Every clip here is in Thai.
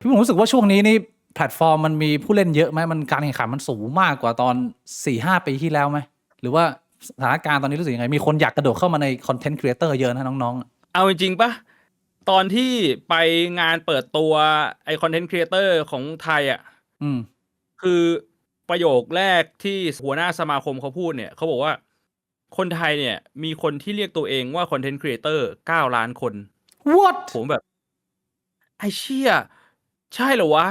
พี่ผมรู้สึกว่าช่วงนี้นี่แพลตฟอร์มมันมีผู้เล่นเยอะไหมมันการแข่งขันมันสูงมากกว่าตอน 4-5 ปีที่แล้วไหมหรือว่าสถานการณ์ตอนนี้รู้สึกยังไงมีคนอยากกระโดดเข้ามาในคอนเทนต์ครีเอเตอร์เยอะนะน้องเอาจริงๆปะตอนที่ไปงานเปิดตัวไอคอนเทนต์ครีเอเตอร์ของไทยอ่ะๆคือประโยคแรกที่หัวหน้าสมาคมเขาพูดเนี่ยเขาบอกว่าคนไทยเนี่ยมีคนที่เรียกตัวเองว่าคอนเทนต์ครีเอเตอร์9 ล้านคน what ผมแบบไอเชี่ยใช่เหรอวะ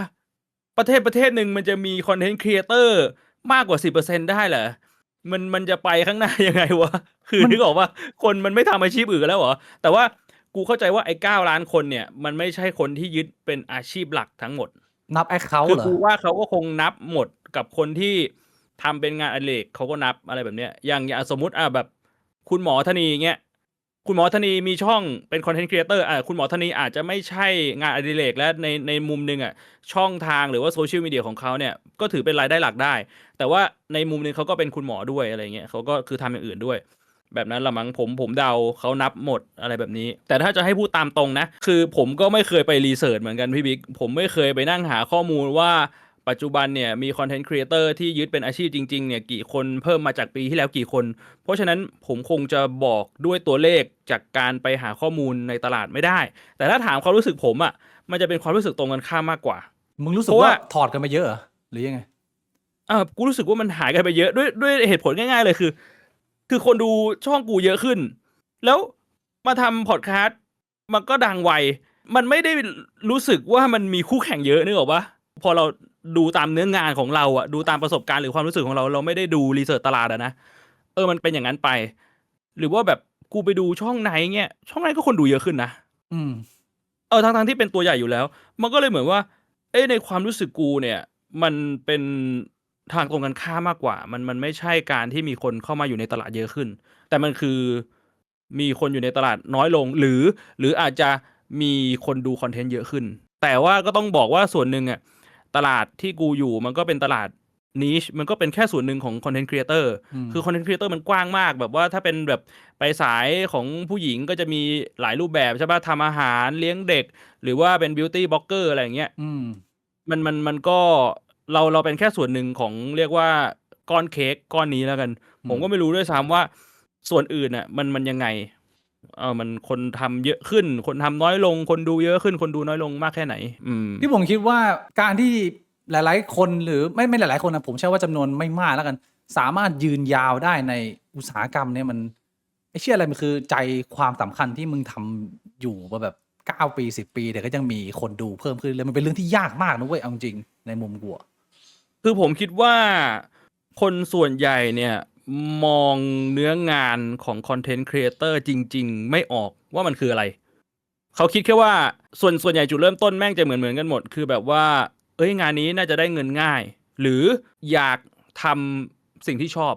ประเทศหนึ่งมันจะมีคอนเทนต์ครีเอเตอร์มากกว่า10%ได้เหรอมันจะไปข้างหน้ายังไงวะคือมันนึกออกว่าคนมันไม่ทำอาชีพอื่นแล้วเหรอแต่ว่ากูเข้าใจว่าไอ้9 ล้านคนเนี่ยมันไม่ใช่คนที่ยึดเป็นอาชีพหลักทั้งหมดนับแอคเคาคือท์เหรอกูว่าเขาก็คงนับหมดกับคนที่ทำเป็นงานอดิเรกเขาก็นับอะไรแบบเนี้ยอย่างสมมุติแบบคุณหมอธนีเงี้ยคุณหมอธนีมีช่องเป็นคอนเทนต์ครีเอเตอร์คุณหมอธนีอาจจะไม่ใช่งานอดิเรกและในมุมหนึงช่องทางหรือว่าโซเชียลมีเดียของเขาเนี่ยก็ถือเป็นรายได้หลักได้แต่ว่าในมุมหนึงเขาก็เป็นคุณหมอด้วยอะไรเงี้ยเขาก็คือทำอย่างอื่นด้วยแบบนั้นละมั้งผมเดาเขานับหมดอะไรแบบนี้แต่ถ้าจะให้พูดตามตรงนะคือผมก็ไม่เคยไปรีเสิร์ชเหมือนกันพี่บิ๊กผมไม่เคยไปนั่งหาข้อมูลว่าปัจจุบันเนี่ยมีคอนเทนต์ครีเอเตอร์ที่ยึดเป็นอาชีพจริงๆเนี่ยกี่คนเพิ่มมาจากปีที่แล้วกี่คนเพราะฉะนั้นผมคงจะบอกด้วยตัวเลขจากการไปหาข้อมูลในตลาดไม่ได้แต่ถ้าถามความรู้สึกผมมันจะเป็นความรู้สึกตรงกันข้ามมากกว่ามึงรู้สึกว่าเพราะว่าถอดกันไปเยอะเหรอหรือยังไงกูรู้สึกว่ามันหายกันไปเยอะด้วยเหตุผลง่ายๆเลยคือคนดูช่องกูเยอะขึ้นแล้วมาทำพอดแคสต์มันก็ดังไวมันไม่ได้รู้สึกว่ามันมีคู่แข่งเยอะนึกออกปะพอเราดูตามเนื้องานของเราดูตามประสบการณ์หรือความรู้สึกของเราไม่ได้ดูรีเสิร์ชตลาดนะมันเป็นอย่างนั้นไปหรือว่าแบบกูไปดูช่องไหนเงี้ยช่องไหนก็คนดูเยอะขึ้นนะอืมทั้งที่เป็นตัวใหญ่อยู่แล้วมันก็เลยเหมือนว่าในความรู้สึกกูเนี่ยมันเป็นทางตรงกันข้ามมากกว่ามันไม่ใช่การที่มีคนเข้ามาอยู่ในตลาดเยอะขึ้นแต่มันคือมีคนอยู่ในตลาดน้อยลงหรืออาจจะมีคนดูคอนเทนต์เยอะขึ้นแต่ว่าก็ต้องบอกว่าส่วนหนึ่งตลาดที่กูอยู่มันก็เป็นตลาดniche มันก็เป็นแค่ส่วนหนึ่งของคอนเทนต์ครีเอเตอร์อืมคือคอนเทนต์ครีเอเตอร์มันกว้างมากแบบว่าถ้าเป็นแบบไปสายของผู้หญิงก็จะมีหลายรูปแบบใช่ป่ะทำอาหารเลี้ยงเด็กหรือว่าเป็นบิวตี้บล็อกเกอร์อะไรอย่างเงี้ยอืมมันก็เราเป็นแค่ส่วนหนึ่งของเรียกว่าก้อนเค้กก้อนนี้แล้วกันผมก็ไม่รู้ด้วยซ้ำว่าส่วนอื่นมันยังไงมันคนทำเยอะขึ้นคนทำน้อยลงคนดูเยอะขึ้นคนดูน้อยลงมากแค่ไหนที่ผมคิดว่าการที่หลายๆคนหรือไม่หลายๆคนนะผมเชื่อว่าจำนวนไม่มากแล้วกันสามารถยืนยาวได้ในอุตสาหกรรมเนี่ยมันไอ้เชื่ออะไรมันคือใจความสำคัญที่มึงทำอยู่มาแบบ9 ปี10 ปีแต่ก็ยังมีคนดูเพิ่มขึ้นเลยมันเป็นเรื่องที่ยากมากนะเว้ยเอาจริงในมุมกูอะคือผมคิดว่าคนส่วนใหญ่เนี่ยมองเนื้องานของคอนเทนต์ครีเอเตอร์จริงๆไม่ออกว่ามันคืออะไรเขาคิดแค่ว่าส่วนใหญ่จุดเริ่มต้นแม่งจะเหมือนกันหมดคือแบบว่างานนี้น่าจะได้เงินง่ายหรืออยากทำสิ่งที่ชอบ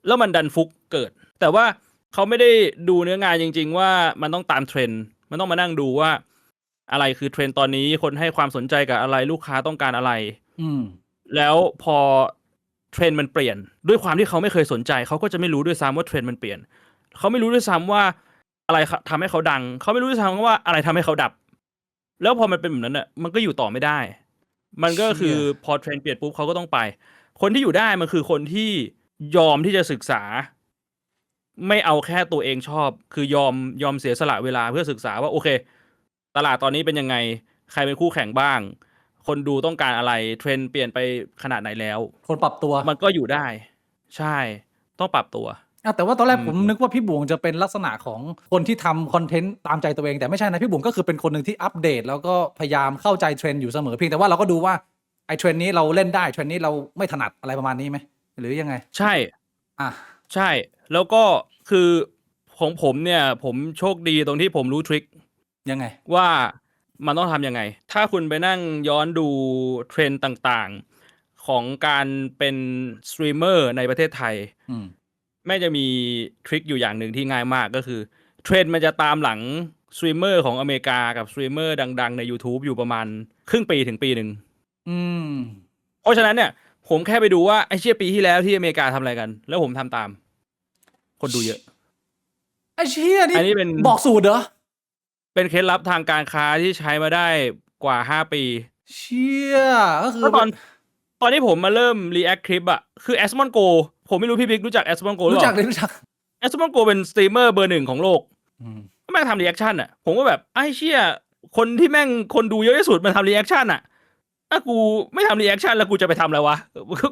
แล้วมันดันฟุกเกิดแต่ว่าเขาไม่ได้ดูเนื้องานจริงๆว่ามันต้องตามเทรนด์มันต้องมานั่งดูว่าอะไรคือเทรนด์ตอนนี้คนให้ความสนใจกับอะไรลูกค้าต้องการอะไรอืมแล้วพอเทรนด์มันเปลี่ยนด้วยความที่เขาไม่เคยสนใจเขาก็จะไม่รู้ด้วยซ้ำว่าเทรนด์มันเปลี่ยนเขาไม่รู้ด้วยซ้ำว่าอะไรทำให้เขาดังเขาไม่รู้ด้วยซ้ำว่าอะไรทำให้เขาดับแล้วพอมันเป็นแบบนั้นมันก็อยู่ต่อไม่ได้มันก็คือเชี่ยพอเทรนด์เปลี่ยนปุ๊บเขาก็ต้องไปคนที่อยู่ได้มันคือคนที่ยอมที่จะศึกษาไม่เอาแค่ตัวเองชอบคือยอมเสียสละเวลาเพื่อศึกษาว่าโอเคตลาดตอนนี้เป็นยังไงใครเป็นคู่แข่งบ้างคนดูต้องการอะไรเทรนด์เปลี่ยนไปขนาดไหนแล้วคนปรับตัวมันก็อยู่ได้ใช่ต้องปรับตัวแต่ว่าตอนแรอืกผมนึกมว่าพี่บวงจะเป็นลักษณะของคนที่ทำคอนเทนต์ตามใจตัวเองแต่ไม่ใช่นะพี่บวงก็คือเป็นคนหนึ่งที่อัปเดตแล้วก็พยายามเข้าใจเทรนด์อยู่เสมอเพียงแต่ว่าเราก็ดูว่าไอ้เทรนด์นี้เราเล่นได้เทรนด์นี้เราไม่ถนัดอะไรประมาณนี้ไหมหรือยังไงใช่อ่ะใช่แล้วก็คือของผมเนี่ยผมโชคดีตรงที่ผมรู้ทริคยังไงว่ามันต้องทำยังไงถ้าคุณไปนั่งย้อนดูเทรนด์ต่างๆของการเป็นสตรีมเมอร์ในประเทศไทยอืมแม่งจะมีทริคอยู่อย่างหนึ่งที่ง่ายมากก็คือเทรนด์มันจะตามหลังสตรีมเมอร์ของอเมริกากับสตรีมเมอร์ดังๆใน YouTube อยู่ประมาณครึ่งปีถึงปีหนึ่งอืมเพราะฉะนั้นเนี่ยผมแค่ไปดูว่าไอ้เชี่ยปีที่แล้วที่อเมริกาทำอะไรกันแล้วผมทำตามคนดูเยอะไอ้เชี่ยนี่อันนี้เป็น บอกสูตรเหรอเป็นเคล็ดลับทางการค้าที่ใช้มาได้ กว่า5 ปี เชี่ยก็คือ แล้วตอนที่ผมมาเริ่ม react คลิปอะคือ Asmon Go ผมไม่รู้พี่บิ๊กรู้จัก Asmon Go หรือ รู้ เป จัก ล่า เลยรู้จัก Asmon Go เป็นสตรีมเมอร์เบอร์ 1ของโลก อืม แม่งทำ reaction อะผมก็แบบไอ้เชี่ยคนที่แม่งคนดูเยอะที่สุดมันทำ reaction อะถ้ากูไม่ทำ reaction แล้วกูจะไปทำอะไรวะ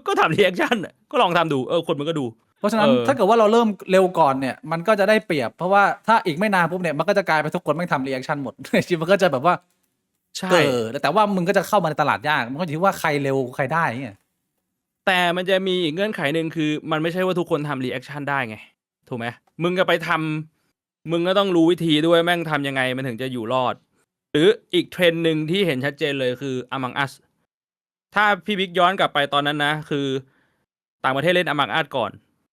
ก็ทำ reaction อะก็ลองทำดูคนมันก็ดู เพราะฉะนั้นถ้าเกิดว่าเราเริ่มเร็วก่อนเนี่ยมันก็จะได้เปรียบเพราะว่าถ้าอีกไม่นานปุ๊บเนี่ยมันก็จะกลายเป็นทุกคนไม่งทำรีแอคชั่นหมด จริงมันก็จะแบบว่า ใช่ แต่ว่ามึงก็จะเข้ามาในตลาดยากมันก็อยู่ที่ว่าใครเร็วใครได้เงี้ย แต่มันจะมีอีกเงื่อนไขหนึ่งคือมันไม่ใช่ว่าทุกคนทำ reaction ได้ไงถูกไหมมึงก็ไปทำมึงก็ต้องรู้วิธีด้วยแม่งทำยังไงมันถึงจะอยู่รอด หรืออีกเทรนด์หนึ่งที่เห็นชัดเจนเลยคือ Among Us ถ้าพี่บิ๊กย้อนกลับไปตอนนั้นนะคือต่างประเทศเล่น Among Us ก่อน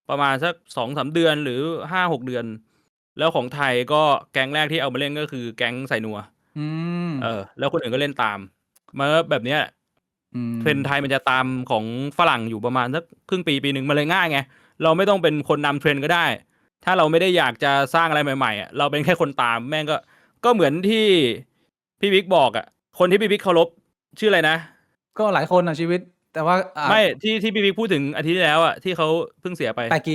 ประมาณสัก 2-3 เดือนหรือ 5-6 เดือน แล้วของไทยก็แก๊งแรกที่เอามาเล่นก็คือแก๊งใส่นัว อืม แล้วคนอื่นก็เล่นตามมาแบบเนี้ย อืม เทรนด์ไทยมันจะตามของฝรั่งอยู่ประมาณสักครึ่งปีหนึ่งมันเลยง่ายไงเราไม่ต้องเป็นคนนำเทรนด์ก็ได้ ถ้าเราไม่ได้อยากจะสร้างอะไรใหม่ๆอ่ะเราเป็นแค่คนตามแม่งก็เหมือนที่พี่บิ๊กบอกอ่ะคนที่พี่บิ๊กเคารพชื่ออะไรนะ ก็หลายคนนะชีวิต แต่ว่าไม่ที่พี่บิ๊กพูดถึงอาทิตย์ที่แล้วอ่ะที่เขาเพิ่งเสียไป แปกี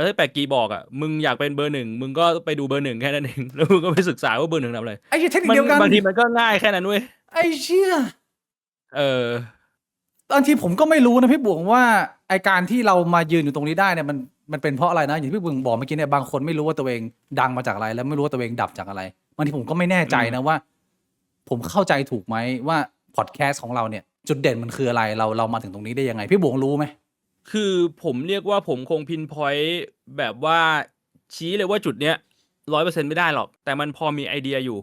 ถ้าแปกกีบอกอ่ะมึงอยากเป็นเบอร์ 1มึงก็ไปดูเบอร์ 1แค่นั้นเองแล้วมึงก็ไปศึกษาว่าเบอร์ 1ทำอะไร ไอ้เทคนิคเดียวกัน บางทีมันก็ง่ายแค่นั้นเว้ย ไอ้เชี่ย บางทีผมก็ไม่รู้นะพี่บวงว่าไอการที่เรามายืนอยู่ตรงนี้ได้เนี่ยมันเป็นเพราะอะไรนะอย่างที่พี่บวงบอกเมื่อกี้เนี่ยบางคนไม่รู้ว่าตัวเองดังมาจากอะไร แล้วไม่รู้ว่าตัวเองดับจากอะไรบางทีผมก็ไม่แน่ใจนะว่า ผมเข้าใจถูกไหมว่าพอดแคสต์ของเราเนี่ยจุดเด่นมันคืออะไรเรามาถึงตรงนี้ได้ยังไงพี่บวงรู้ไหม คือผมเรียกว่าผมคงพินพอยต์แบบว่าชี้เลยว่าจุดเนี้ย 100% ไม่ได้หรอก แต่มันพอมีไอเดียอยู่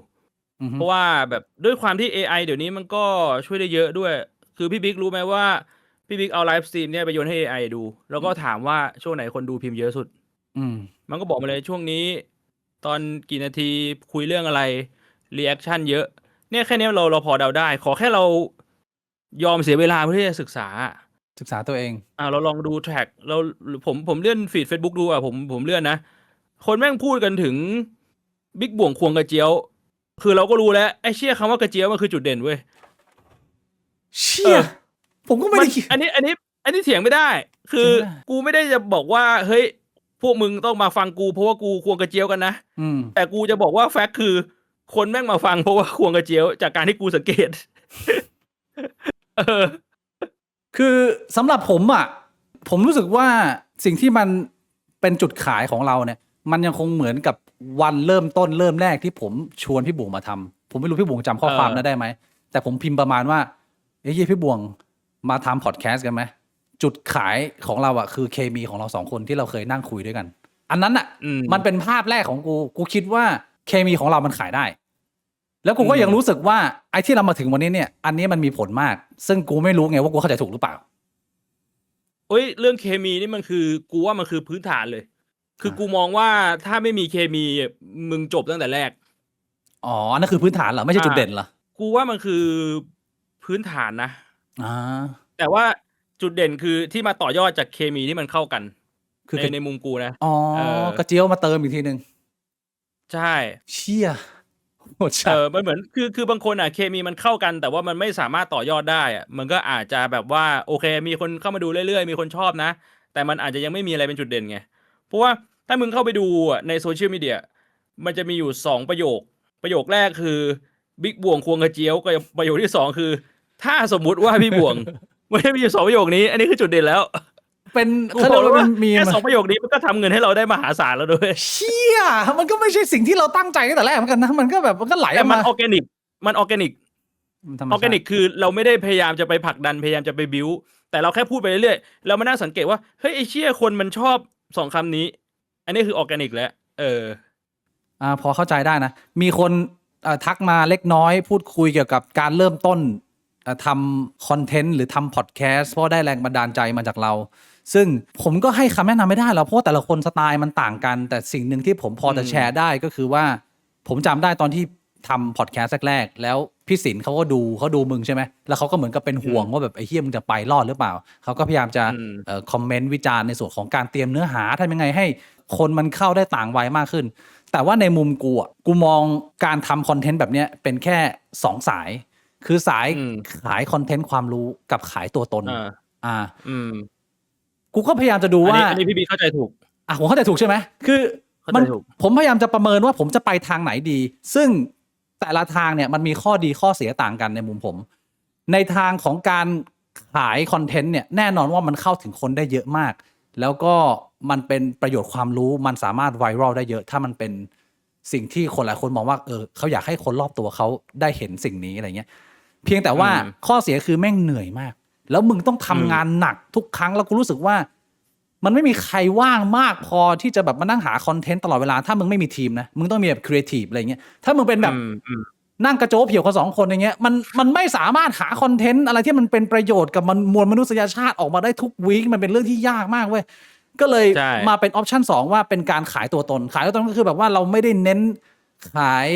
เพราะว่าแบบด้วยความที่ AI เดี๋ยวนี้มันก็ช่วยได้เยอะด้วย คือพี่บิ๊กรู้ไหมว่าพี่บิ๊กเอาไลฟ์สตรีมเนี่ยไปโยนให้ AI ดู แล้วก็ถามว่าช่วงไหนคนดูพิมพ์เยอะสุด มันก็บอกมาเลยช่วงนี้ตอนกี่นาทีคุยเรื่องอะไรรีแอคชั่นเยอะเนี่ยแค่นี้เราพอเดาได้ ขอแค่เรายอมเสียเวลาเพื่อที่จะศึกษาตัวเองเราลองดูแทร็กผมเลื่อนฟีด Facebook ดูผมเลื่อนนะคนแม่งพูดกันถึงบิ๊กบ่วงควงกระเจียวคือเราก็รู้แล้วไอ้เชี่ยคำว่ากระเจียวมันคือจุดเด่นเว้ย เชี่ยผมก็ไม่ได้คิด อันนี้เถียงไม่ได้ คือกูไม่ได้จะบอกว่าเฮ้ยพวกมึงต้องมาฟังกูเพราะว่ากูควงกระเจียวกันนะแต่กูจะบอกว่าแฟกต์คือคนแม่งมาฟังเพราะว่าควงกระเจียวจากการที่กูสังเกต คือสำหรับผมอ่ะผมรู้สึกว่าสิ่งที่มันเป็นจุดขายของเราเนี่ยมันยังคงเหมือนกับวันเริ่มต้นเริ่มแรกที่ผมชวนพี่บวงมาทำผมไม่รู้พี่บวงจำข้อความนั้นได้ไหมแต่ผมพิมพ์ประมาณว่าเฮ้ยพี่บวงมาทำพอดแคสต์กันไหมจุดขายของเราอ่ะคือเคมีของเราสองคนที่เราเคยนั่งคุยด้วยกันอันนั้นอ่ะมันเป็นภาพแรกของกูคิดว่าเคมีของเรามันขายได้แล้วกูก็ยังรู้สึกว่าไอ้ที่เรามาถึงวันนี้เนี่ยอันนี้มันมีผลมากซึ่งกูไม่รู้ไงว่ากูเข้าใจถูกหรือเปล่าเรื่องเคมีนี่มันคือกูว่ามันคือพื้นฐานเลยคือกูมองว่าถ้าไม่มีเคมีมึงจบตั้งแต่แรกอ๋อนั่นคือพื้นฐานเหรอไม่ใช่จุดเด่นเหรอกูว่ามันคือพื้นฐานนะแต่ว่าจุดเด่นคือที่มาต่อยอดจากเคมีที่มันเข้ากันคือในมุมกูนะกระเจียวมาเติมอีกทีนึงใช่เชี่ยมันเหมือนคือบางคนเคมีมันเข้ากันแต่ว่ามันไม่สามารถต่อยอดได้มันก็อาจจะแบบว่าโอเคมีคนเข้ามาดูเรื่อยๆมีคนชอบนะแต่มันอาจจะยังไม่มีอะไรเป็นจุดเด่นไงเพราะว่าถ้ามึงเข้าไปดูในโซเชียลมีเดียมันจะมีอยู่2ประโยคแรกคือบิ๊กบ่วงควงกระเจียวกับประโยคที่2คือถ้าสมมุติว่าพี่บ่วงไม่ได้มีอยู่2ประโยคนี้อันนี้คือจุดเด่นแล้วเป็นเขาเรียกว่ามีแค่2ประโยคนี้มันก็ทำเงินให้เราได้มหาศาลแล้วด้วยเชี่ยมันก็ไม่ใช่สิ่งที่เราตั้งใจตั้งแต่แรกเหมือนกันนะมันก็แบบมันก็ไหลแต่มันอออร์แกนิกคือเราไม่ได้พยายามจะไปผลักดันพยายามจะไปบิ้วแต่เราแค่พูดไปเรื่อยๆเรามานั่งสังเกตว่าเฮ้ยไอ้เชี่ยคนมันชอบ2คำนี้อันนี้คือออร์แกนิกแล้วพอเข้าใจได้นะมีคนทักมาเล็กน้อยพูดคุยเกี่ยวกับการเริ่มต้นทำคอนเทนต์หรือทำพอดแคสต์เพราะได้แรงบันดาลใจมาจากเราซึ่งผมก็ให้คำแนะนำไม่ได้หรอกเพราะแต่ละคนสไตล์มันต่างกันแต่สิ่งหนึ่งที่ผมพอจะแชร์ได้ก็คือว่าผมจำได้ตอนที่ ทำพอดแคสต์แรกๆแล้วพี่ศิลป์เขาดูมึงใช่ไหมแล้วเขาก็เหมือนกับเป็นห่วงว่าแบบไอ้เฮียมึงจะไปรอดหรือเปล่าเขาก็พยายามจะคอมเมนต์วิจารณ์ในส่วนของการเตรียมเนื้อหาทำยังไงให้คนมันเข้าได้ต่างวัยมากขึ้นแต่ว่าในมุมกูอ่ะกูมองการทำคอนเทนต์แบบเนี้ยเป็นแค่2 สายคือสายขายคอนเทนต์ความรู้กับขายตัวตนกูก็พยายามจะดูว่าอันนี้พี่บีเข้าใจถูกผมเข้าใจถูกใช่ไหมคือผมพยายามจะประเมินว่าผมจะไปทางไหนดีซึ่งแต่ละทางเนี่ยมันมีข้อดีข้อเสียต่างกันในมุมผมในทางของการขายคอนเทนต์เนี่ยแน่นอนว่ามันเข้าถึงคนได้เยอะมากแล้วก็มันเป็นประโยชน์ความรู้มันสามารถไวรัลได้เยอะถ้ามันเป็นสิ่งที่คนหลายคนมองว่าเขาอยากให้คนรอบตัวเขาได้เห็นสิ่งนี้อะไรเงี้ยเพียงแต่ว่าข้อเสียคือแม่งเหนื่อยมากแล้วมึงต้องทำงานหนักทุกครั้งแล้วกูรู้สึกว่ามันไม่มีใครว่างมากพอที่จะแบบมานั่งหาคอนเทนต์ตลอดเวลาถ้ามึงไม่มีทีมนะมึงต้องมีแบบครีเอทีฟอะไรเงี้ยถ้ามึงเป็นแบบนั่งกระโจบเหี่ยวกัน2 คนอย่างเงี้ยมันไม่สามารถหาคอนเทนต์อะไรที่มันเป็นประโยชน์กับมวลมนุษยชาติออกมาได้ทุกวีคมันเป็นเรื่องที่ยากมากเว้ยก็เลยมาเป็นออปชั่น2ว่าเป็นการขายตัวตนขายตัวตนก็คือแบบว่าเราไม่ได้เน้นขาย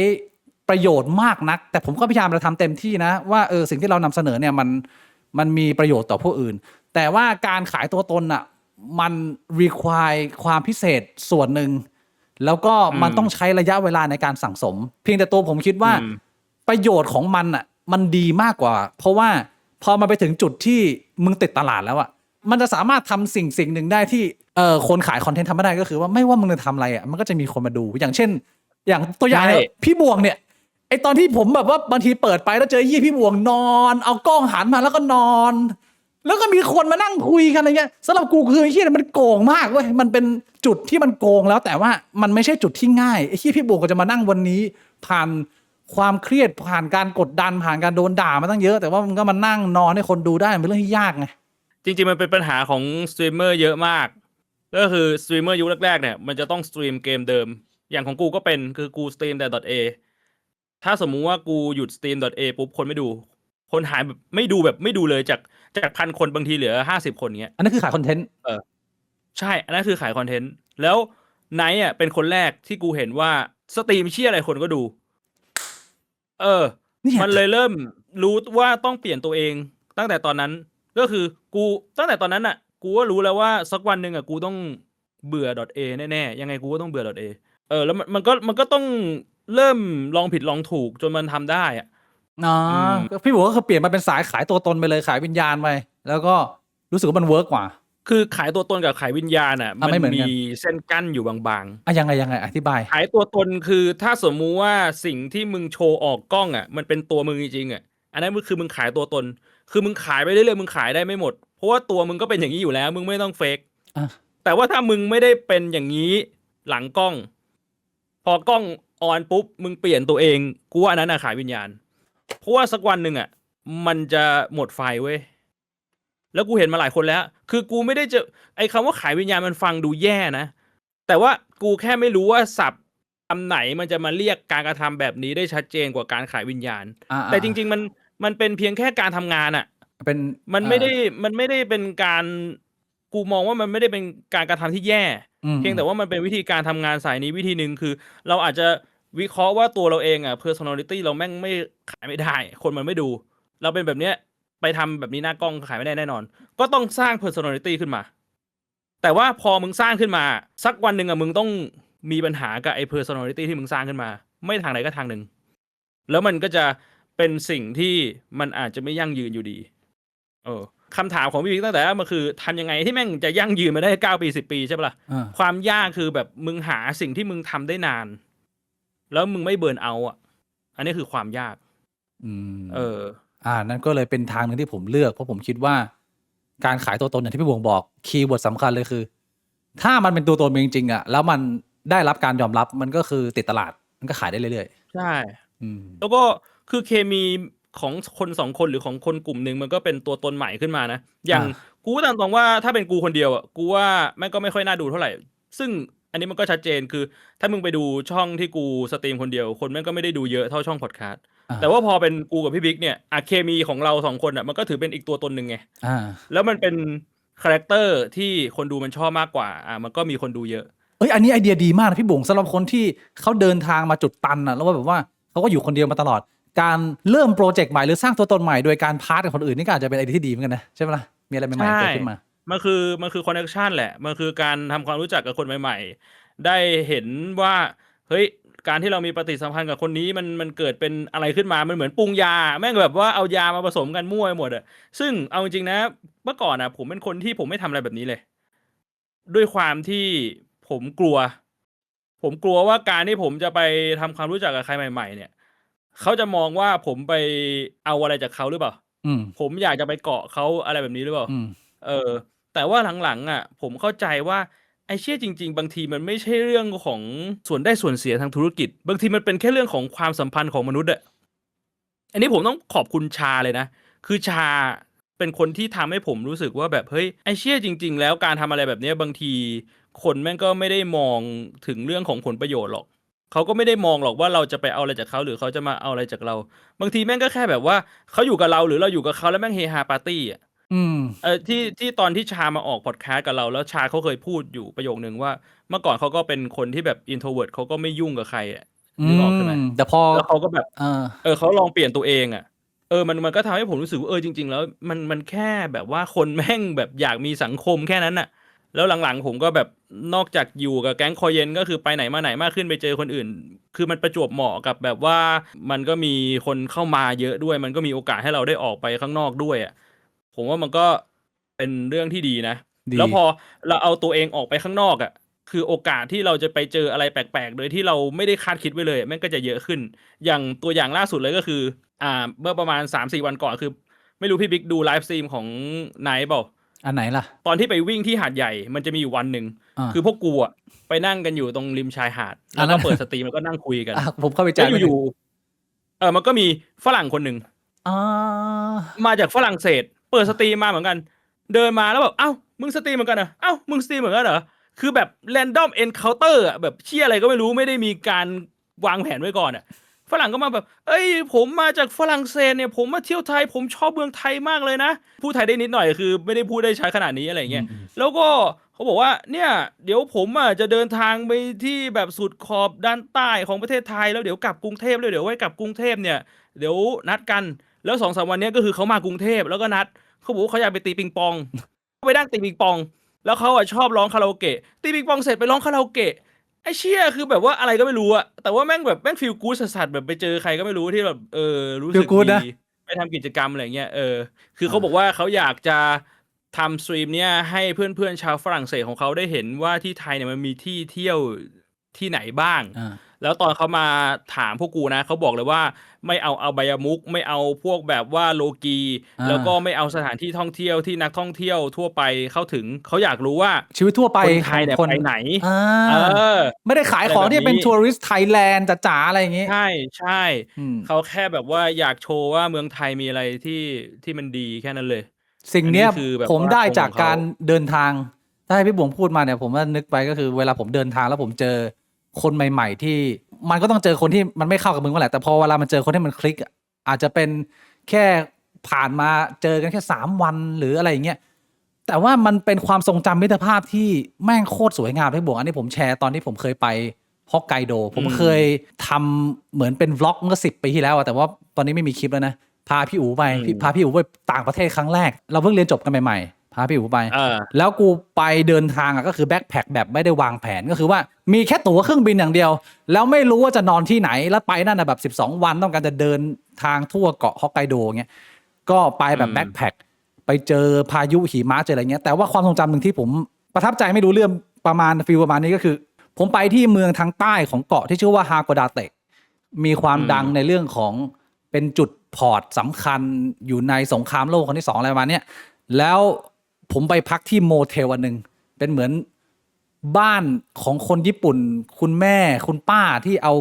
ประโยชน์มากนักแต่ผมก็พยายามจะทำเต็มที่นะว่าสิ่งที่เรานำเสนอเนี่ยมันมีประโยชน์ต่อผู้อื่นแต่ว่าการขายตัวตนอ่ะมัน require ความพิเศษส่วนหนึ่งแล้วก็มันต้องใช้ระยะเวลาในการสั่งสมเพียงแต่ตัวผมคิดว่าประโยชน์ของมันอ่ะมันดีมากกว่าเพราะว่าพอมาไปถึงจุดที่มึงติดตลาดแล้วอ่ะมันจะสามารถทำสิ่งหนึ่งได้ที่คนขายคอนเทนต์ทำไม่ได้ก็คือว่าไม่ว่ามึงจะทำอะไรอ่ะมันก็จะมีคนมาดูอย่างเช่นอย่างตัวอย่างพี่บวงเนี่ยไอตอนที่ผมแบบว่าบางทีเปิดไปแล้วเจอพี่บวงนอนเอากล้องหันมาแล้วก็นอนแล้วก็มีคนมานั่งคุยกันอะไรเงี้ยสำหรับกูคือไอ้เหี้ยมันโกงมากเว้ยมันเป็นจุดที่มันโกงแล้วแต่ว่ามันไม่ใช่จุดที่ง่ายไอ้เหี้ยพี่บวงก็จะมานั่งวันนี้ผ่านความเครียดผ่านการกดดันผ่านการโดนด่ามาตั้งเยอะแต่ว่ามันก็มานั่งนอนให้คนดูได้เป็นเรื่องที่ยากไงจริงๆมันเป็นปัญหาของสตรีมเมอร์เยอะมากก็คือสตรีมเมอร์ยุคแรกๆเนี่ยมันจะต้องสตรีมเกมเดิมอย่างของกูก็เป็นคือกูสตรีมแต่ .a ถ้าสมมุติว่ากูหยุดสตรีม .a ปุ๊บคนไม่ดูคนหายแบบไม่ดูเลยจาก1,000 คนบางทีเหลือ50 คนเงี้ยอันนั้นคือขายคอนเทนต์ใช่อันนั้นคือขายคอนเทนต์แล้วไนท์อ่ะเป็นคนแรกที่กูเห็นว่าสตรีมเชี่ยอะไรคนก็ดูมันเลยเริ่มรู้ว่าต้องเปลี่ยนตัวเองตั้งแต่ตอนนั้นก็คือกูตั้งแต่ตอนนั้นน่ะกูก็รู้แล้วว่าสักวันหนึ่งอ่ะกูต้องเบื่อ .a แน่ๆยังไงกูก็ต้องเบื่อ .a แล้วมันก็ต้องเริ่มลองผิดลองถูกจนมันทำได้อ่ะพี่บอกว่าคือเปลี่ยนมาเป็นสายขายตัวตนไปเลยขายวิญญาณไปแล้วก็รู้สึกว่ามันเวิร์กกว่าคือขายตัวตนกับขายวิญญาณอ่ะมันมีเส้นกั้นอยู่บางๆยังไงอธิบายขายตัวตนคือถ้าสมมุติว่าสิ่งที่มึงโชว์ออกกล้องอ่ะมันเป็นตัวมึงจริงๆอ่ะอันนั้นคือมึงขายตัวตนคือมึงขายไปเรื่อยๆมึงขายได้ไม่หมดเพราะว่าตัวมึงก็เป็นอย่างนี้อยู่แล้วมึงไม่ต้องเฟกแต่ว่าถ้ามึงไม่ได้เป็นอย่างนี้หลังกล้องพอกล้องออนปุ๊บมึงเปลี่ยนตัวเองกูว่าอันนั้นน่ะขายวิญญาณเพราะว่าสักวันหนึ่งอ่ะมันจะหมดไฟเว้ยแล้วกูเห็นมาหลายคนแล้วคือกูไม่ได้จะไอ้คำว่าขายวิญญาณมันฟังดูแย่นะแต่ว่ากูแค่ไม่รู้ว่าศัพท์คำไหนมันจะมาเรียกการกระทำแบบนี้ได้ชัดเจนกว่าการขายวิญญาณแต่จริงๆมันเป็นเพียงแค่การทำงานอ่ะมันไม่ได้เป็นการกูมองว่ามันไม่ได้เป็นการกระทำที่แย่เพียงแต่ว่ามันเป็นวิธีการทำงานสายนี้วิธีหนึ่งคือเราอาจจะวิเคราะห์ว่าตัวเราเองอ่ะ personality เราแม่งไม่ขายไม่ได้คนมันไม่ดูเราเป็นแบบเนี้ยไปทำแบบนี้หน้ากล้องขายไม่ได้แน่นอนก็ต้องสร้าง personality ขึ้นมาแต่ว่าพอมึงสร้างขึ้นมาสักวันหนึ่งอ่ะมึงต้องมีปัญหากับไอ้ personality ที่มึงสร้างขึ้นมาไม่ทางไหนก็ทางหนึ่งแล้วมันก็จะเป็นสิ่งที่มันอาจจะไม่ยั่งยืนอยู่ดีคำถามของพี่บิ๊กตั้งแต่มันคือทำยังไงที่แม่งจะยั่งยืนมาได้9 ปี10 ปีใช่ปะล่ะความยากคือแบบมึงหาสิ่งที่มึงทำได้นานแล้วมึงไม่เบิร์นเอาอ่ะอันนี้คือความยากนั่นก็เลยเป็นทางหนึ่งที่ผมเลือกเพราะผมคิดว่าการขายตัวตนอย่างที่พี่บวงบอกคีย์เวิร์ดสำคัญเลยคือถ้ามันเป็นตัวตนจริงๆอ่ะแล้วมันได้รับการยอมรับมันก็คือติดตลาดมันก็ขายได้เรื่อยๆใช่แล้วก็คือเคมีของคน2 คนหรือของคนกลุ่มหนึ่งมันก็เป็นตัวตนใหม่ขึ้นมานะอย่างกูตามตรงว่าถ้าเป็นกูคนเดียวอ่ะกูว่าแม่งก็ไม่ค่อยน่าดูเท่าไหร่ซึ่งอันนี้มันก็ชัดเจนคือถ้ามึงไปดูช่องที่กูสตรีมคนเดียวคนแม่งก็ไม่ได้ดูเยอะเท่าช่องพอดคาสต์แต่ว่าพอเป็นกูกับพี่บิ๊กเนี่ยเคมีของเรา2 คนอ่ะมันก็ถือเป็นอีกตัวตนหนึ่งไงแล้วมันเป็นคาแรคเตอร์ที่คนดูมันชอบมากกว่ามันก็มีคนดูเยอะอันนี้ไอเดียดีมากนะพี่บุ๋งสำหรับคนที่เขาเดินทางมาจุดตันอ่ะแล้วว่าแบบว่า เขาก็อยู่คนเดียวมาตลอดการเริ่มโปรเจกต์ใหม่หรือสร้างตัวตนใหม่โดยการพาร์ทกับคนอื่นนี่ก็อาจจะเป็นไอเดียที่ดีเหมือนกันนะใช่ไหมล่ะมีอะไรใหม่ๆ ใช่ เกิดขึ้นมา มันคือคอนเนคชันแหละมันคือการทำความรู้จักกับคนใหม่ๆได้เห็นว่าเฮ้ยการที่เรามีปฏิสัมพันธ์กับคนนี้มันเกิดเป็นอะไรขึ้นมามันเหมือนปรุงยาแม่งแบบว่าเอายามาผสมกันมั่วไปหมดอะซึ่งเอาจริงๆนะเมื่อก่อนอะผมเป็นคนที่ผมไม่ทำอะไรแบบนี้เลย ด้วยความที่ผมกลัว ผมกลัวว่าการที่ผมจะไปทำความรู้จักกับใครใหม่ๆเนี่ยเขาจะมองว่าผมไปเอาอะไรจากเขาหรือเปล่า อืม ผมอยากจะไปเกาะเขาอะไรแบบนี้หรือเปล่า อืม เออ แต่ว่าหลังๆอ่ะ ผมเข้าใจว่าไอ้เชี่ยจริงๆบางทีมันไม่ใช่เรื่องของส่วนได้ส่วนเสียทางธุรกิจ บางทีมันเป็นแค่เรื่องของความสัมพันธ์ของมนุษย์อะอันนี้ผมต้องขอบคุณชาเลยนะ คือชาเป็นคนที่ทำให้ผมรู้สึกว่าแบบเฮ้ยไอ้เชี่ยจริงๆแล้วการทำอะไรแบบเนี้ยบางทีคนแม่งก็ไม่ได้มองถึงเรื่องของผลประโยชน์หรอก เขาก็ไม่ได้มองหรอกว่าเราจะไปเอาอะไรจากเขาหรือเขาจะมาเอาอะไรจากเรา บางทีแม่งก็แค่แบบว่าเขาอยู่กับเราหรือเราอยู่กับเขาแล้วแม่งเฮฮาปาร์ตี้อ่ะ อืม ที่ตอนที่ชามาออกพอดแคสต์กับเราแล้วชาเขาเคยพูดอยู่ประโยคนึงว่าเมื่อก่อนเขาก็เป็นคนที่แบบอินโทรเวิร์ตเขาก็ไม่ยุ่งกับใครอ่ะนึกออกใช่ไหม แต่พอ แล้วเขาก็แบบ เออ เขาลองเปลี่ยนตัวเองอ่ะมันก็ทำให้ผมรู้สึกว่าจริงๆแล้วมันแค่แบบว่าคนแม่งแบบอยากมีสังคมแค่นั้นน่ะ แล้วหลังๆผมก็แบบนอกจากอยู่กับแก๊งคอเย็นก็คือไปไหนมาไหนมากขึ้นไปเจอคนอื่น คือมันประจวบเหมาะกับแบบว่ามันก็มีคนเข้ามาเยอะด้วย มันก็มีโอกาสให้เราได้ออกไปข้างนอกด้วยอ่ะผมว่ามันก็เป็นเรื่องที่ดีนะ ดี แล้วพอเราเอาตัวเองออกไปข้างนอกอ่ะคือโอกาสที่เราจะไปเจออะไรแปลกๆโดยที่เราไม่ได้คาดคิดไว้เลยแม่งก็จะเยอะขึ้น อย่างตัวอย่างล่าสุดเลยก็คือเมื่อประมาณ 3-4 วันก่อนคือ ไม่รู้พี่บิ๊กดูไลฟ์สตรีมของไนท์เปล่า อันไหนล่ะ ตอนที่ไปวิ่งที่หาดใหญ่มันจะมีอยู่วันหนึ่ง คือพวกกูอ่ะไปนั่งกันอยู่ตรงริมชายหาด แล้วก็เปิดสตรีมแล้วก็นั่งคุยกัน ผมเข้าไป แล้วอยู่ๆมันก็มีฝรั่งคนหนึ่ง อ่า มาจากฝรั่งเศส เปิดสตรีมมาเหมือนกัน เดินมาแล้วแบบเอ้ามึงสตรีมเหมือนกันเหรอเอ้ามึงสตรีมเหมือนกันเหรอคือแบบ random encounter อ่ะแบบเชี่ยอะไรก็ไม่รู้ไม่ได้มีการวางแผนไว้ก่อนอ่ะฝรั่งก็มาแบบเอ้ยผมมาจากฝรั่งเศสเนี่ยผมมาเที่ยวไทยผมชอบเมืองไทยมากเลยนะพูดไทยได้นิดหน่อยคือไม่ได้พูดได้ชัดขนาดนี้อะไรเงี้ยแล้วก็เขาบอกว่าเนี่ยเดี๋ยวผมอ่ะจะเดินทางไปที่แบบสุดขอบด้านใต้ของประเทศไทยแล้วเดี๋ยวกลับกรุงเทพแล้วเดี๋ยวไว้กลับกรุงเทพเนี่ยเดี๋ยวนัดกันแล้ว2-3 วันนี้ก็คือเขามากรุงเทพแล้วก็นัดเขาบอกว่าเขาอยากไปตีปิงปองไปนั่งตีปิงปองแล้วเขาอ่ะชอบร้องคาราโอเกะตีปิงปองเสร็จไปร้องคาราโอเกะไอ้เชี่ยคือแบบว่าอะไรก็ไม่รู้อะแต่ว่าแม่งแบบแม่งฟีลกู๊ดสัสๆแบบไปเจอใครก็ไม่รู้ที่แบบรู้สึก Feel good นะ ดีไปทำกิจกรรมอะไรเงี้ยคือเขาบอกว่าเขาอยากจะทำสตรีมเนี้ยให้เพื่อนๆชาวฝรั่งเศสของเขาได้เห็นว่าที่ไทยเนี่ยมันมีที่เที่ยวที่ไหนบ้าง แล้วตอนเขามาถามพวกกูนะเขาบอกเลยว่าไม่เอาอบายมุกไม่เอาพวกแบบว่าโลกีแล้วก็ไม่เอาสถานที่ท่องเที่ยวที่นักท่องเที่ยวทั่วไปเข้าถึงเขาอยากรู้ว่า ชีวิตทั่วไป คนไทยเนี่ย ของ ไปไหน าไม่ได้ขายของที่เป็นทัวริสต์ไทยแลนด์จ๋าๆอะไรอย่างงี้ ใช่ เขาแค่แบบว่าอยากโชว์ว่าเมืองไทยมีอะไรที่มันดีแค่นั้นเลย สิ่งเนี้ย อันนี้คือแบบ ผมได้ ว่า จาก ของเขา การเดินทางถ้าให้พี่บวงพูดมาเนี่ยผมว่านึกไปก็คือเวลาผมเดินทางแล้วผมเจอคนใหม่ๆที่มันก็ต้องเจอคนที่มันไม่เข้ากับมึงก็แหละแต่พอเวลามันเจอคนที่มันคลิกอาจจะเป็นแค่ผ่านมาเจอกันแค่3 วันหรืออะไรอย่างเงี้ยแต่ว่ามันเป็นความทรงจำมิตรภาพที่แม่งโคตรสวยงามพี่บวงอันนี้ผมแชร์ตอนที่ผมเคยไปฮอกไกโดผมเคยทำเหมือนเป็นวล็อกเมื่อ10 ปีที่แล้วแต่ว่าตอนนี้ไม่มีคลิปแล้วนะพาพี่อู๋ไปพาพี่อู๋ไปต่างประเทศครั้งแรกเราเพิ่งเรียนจบกันใหม่ๆพาพี่อู๋ไปแล้วกูไปเดินทางก็คือแบ็คแพ็คแบบไม่ได้วางแผนก็คือว่ามีแค่ตั๋วเครื่องบินอย่างเดียวแล้วไม่รู้ว่าจะนอนที่ไหนแล้วไปนั่นนะแบบ12 วันต้องการจะเดินทางทั่วเกาะฮอกไกโดเงี้ยก็ไปแบบแบ็คแพ็คไปเจอพายุหิมะเจออะไรเงี้ยแต่ว่าความทรงจำหนึ่งที่ผมประทับใจไม่รู้เรื่องประมาณฟีลประมาณนี้ก็คือผมไปที่เมืองทางใต้ของเกาะที่ชื่อว่าฮาโกดาเตะมีความดังในเรื่องของเป็นจุดพอร์ตสำคัญอยู่ในสงครามโลกครั้งที่2อะไรประมาณนี้แล้วผมไปพักที่โมเทลอันหนึ่งเป็นเหมือนบ้านของคนญี่ปุ่นคุณแม่คุณป้าที่เอา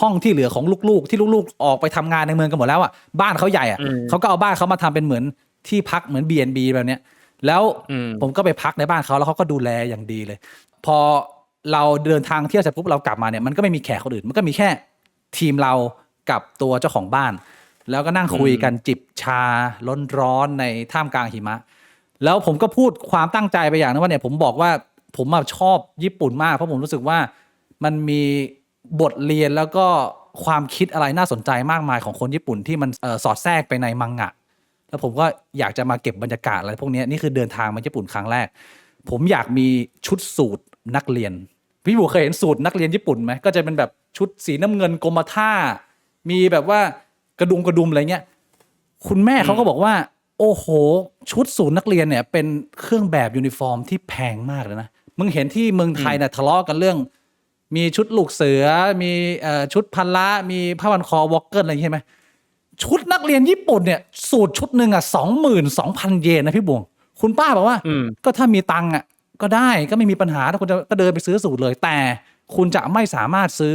ห้องที่เหลือของลูกๆที่ลูกๆออกไปทำงานในเมืองกันหมดแล้วอ่ะบ้านเขาใหญ่อ่ะเขาก็เอาบ้านเขามาทำเป็นเหมือนที่พักเหมือน B&B แบบเนี้ยแล้วผมก็ไปพักในบ้านเขาแล้วเขาก็ดูแลอย่างดีเลยพอเราเดินทางเที่ยวเสร็จปุ๊บเรากลับมาเนี่ยมันก็ไม่มีแขกคนอื่นมันก็มีแค่ทีมเรากับตัวเจ้าของบ้านแล้วก็นั่งคุยกันจิบชาร้อนๆในท่ามกลางหิมะแล้วผมก็พูดความตั้งใจไปอย่างนึงว่าเนี่ยผมบอกว่าผมชอบญี่ปุ่นมากเพราะผมรู้สึกว่ามันมีบทเรียนแล้วก็ ความคิดอะไรน่าสนใจมากมายของคนญี่ปุ่นที่มันสอดแทรกไปในมังงะแล้วผมก็อยากจะมาเก็บบรรยากาศอะไรพวกนี้นี่คือเดินทางมาญี่ปุ่นครั้งแรกผมอยากมีชุดสูทนักเรียนพี่บุ๋เคยเห็นสูทนักเรียนญี่ปุ่นไหมก็จะเป็นแบบชุดสีน้ำเงินกรมท่ามีแบบว่ากระดุมอะไรเงี้ยคุณแม่เขาก็บอกว่าโอ้โหชุดสูทนักเรียนเนี่ยเป็นเครื่องแบบยูนิฟอร์มที่แพงมากเลยนะมึงเห็นที่เมืองไทยเนี่ยทะเลาะกันเรื่องมีชุดลูกเสือมีชุดพละมีผ้าพันคอวอลเกอร์อะไรอย่างเงี้ยใช่ไหมชุดนักเรียนญี่ปุ่นเนี่ยสูตรชุดหนึ่ง22,000 เยนนะพี่บวงคุณป้าบอกว่าก็ถ้ามีตังค์ก็ได้ก็ไม่มีปัญหาถ้าคุณจะก็เดินไปซื้อสูตรเลยแต่คุณจะไม่สามารถซื้อ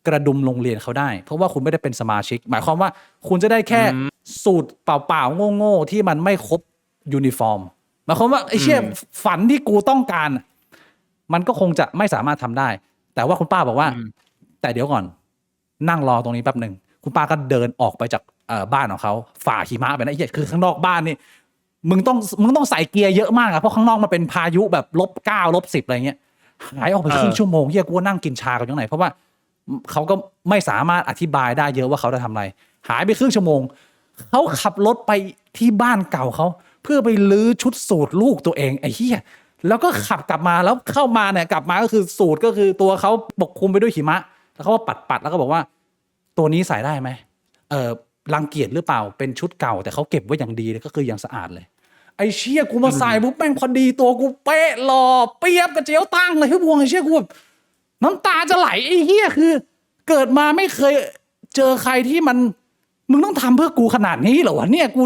กระดุมโรงเรียนเขาได้เพราะว่าคุณไม่ได้เป็นสมาชิกหมายความว่าคุณจะได้แค่สูตรเปล่าๆโง่ๆที่มันไม่ครบยูนิฟอร์มหมายความว่าไอ้เชี่ยฝันที่กูต้องการมันก็คงจะไม่สามารถทำได้แต่ว่าคุณป้าบอกว่าแต่เดี๋ยวก่อนนั่งรอตรงนี้แป๊บหนึ่งคุณป้าก็เดินออกไปจากบ้านของเขาฝ่าหิมะไปนะไอ้เหี้ยคือข้างนอกบ้านนี่มึงต้องใส่เกียร์เยอะมากเพราะข้างนอกมันเป็นพายุแบบ-9 -10อะไรเงี้ยหายออกไปครึ่งชั่วโมงเหี้ยกูนั่งกินชากันอยู่ไหนเพราะว่าเขาก็ไม่สามารถอธิบายได้เยอะว่าเขาจะทำอะไรหายไปครึ่งชั่วโมงเขาขับรถไปที่บ้านเก่าเขาเพื่อไปลื้อชุดสูทลูกตัวเองไอ้เหี้ยแล้วก็ขับกลับมาแล้วเข้ามาเนี่ยกลับมาก็คือสูทก็คือตัวเขาปกคลุมไปด้วยหิมะแล้วเขาก็ปัดแล้วก็บอกว่าตัวนี้ใส่ได้ไหมรังเกียจหรือเปล่าเป็นชุดเก่าแต่เขาเก็บไว้อย่างดีเลยก็คือยังสะอาดเลยไอ้เชี่ยกูมาใส่ปุ๊บแม่งพอดีตัวกูเป๊ะหล่อเปียบกระเจียวตั้งเลยพี่บวงไอ้เชี่ยกูแบบน้ำตาจะไหลไอ้เหี้ยคือเกิดมาไม่เคยเจอใครที่มึงต้องทำเพื่อกูขนาดนี้เหรอวะเนี่ยกู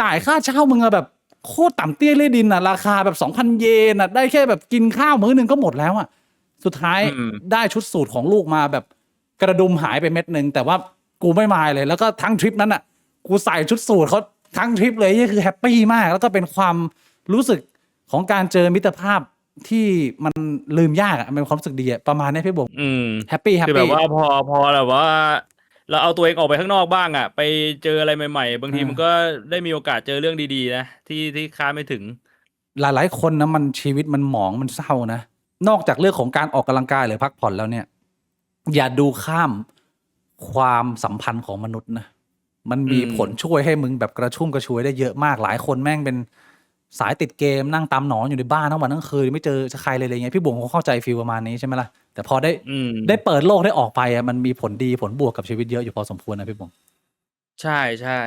จ่ายค่าเช่ามึงอะแบบโคตรต่ำเตี้ยเล่ดินอะราคาแบบ 2,000 เยนอะได้แค่แบบกินข้าวมื้อนึงก็หมดแล้วอะสุดท้ายได้ชุดสูทของลูกมาแบบกระดุมหายไปเม็ดนึงแต่ว่ากูไม่มายเลยแล้วก็ทั้งทริปนั้นอะกูใส่ชุดสูทเขาทั้งทริปเลยนี่คือแฮปปี้มากแล้วก็เป็นความรู้สึกของการเจอมิตรภาพที่มันลืมยากอะเป็นความรู้สึกดีอะประมาณนี้พี่บงแฮปปี้คือแบบว่าพอแบบว่าเราเอาตัวเองออกไปข้างนอกบ้างไปเจออะไรใหม่ๆบางทีมันก็ได้มีโอกาสเจอเรื่องดีๆนะที่คาดไม่ถึงหลายๆคนนะมันชีวิตมันหมองมันเศร้านะนอกจากเรื่องของการออกกำลังกายหรือพักผ่อนแล้วเนี่ยอย่าดูข้ามความสัมพันธ์ของมนุษย์นะมันมีผลช่วยให้มึงแบบกระชุ่มกระชวยได้เยอะมากหลายคนแม่งเป็นสายติดเกมนั่งตามหนอนอยู่ในบ้านทั้งวันทั้งคืนไม่เจอใครเลยอะไรเงี้ยพี่บุ๋งเขาเข้าใจฟีลประมาณนี้ใช่ไหมล่ะแต่พอได้เปิดโลกได้ออกไปมันมีผลดีผลบวกกับชีวิตเยอะอยู่พอสมควรนะพี่บุ๋งใช่ใช่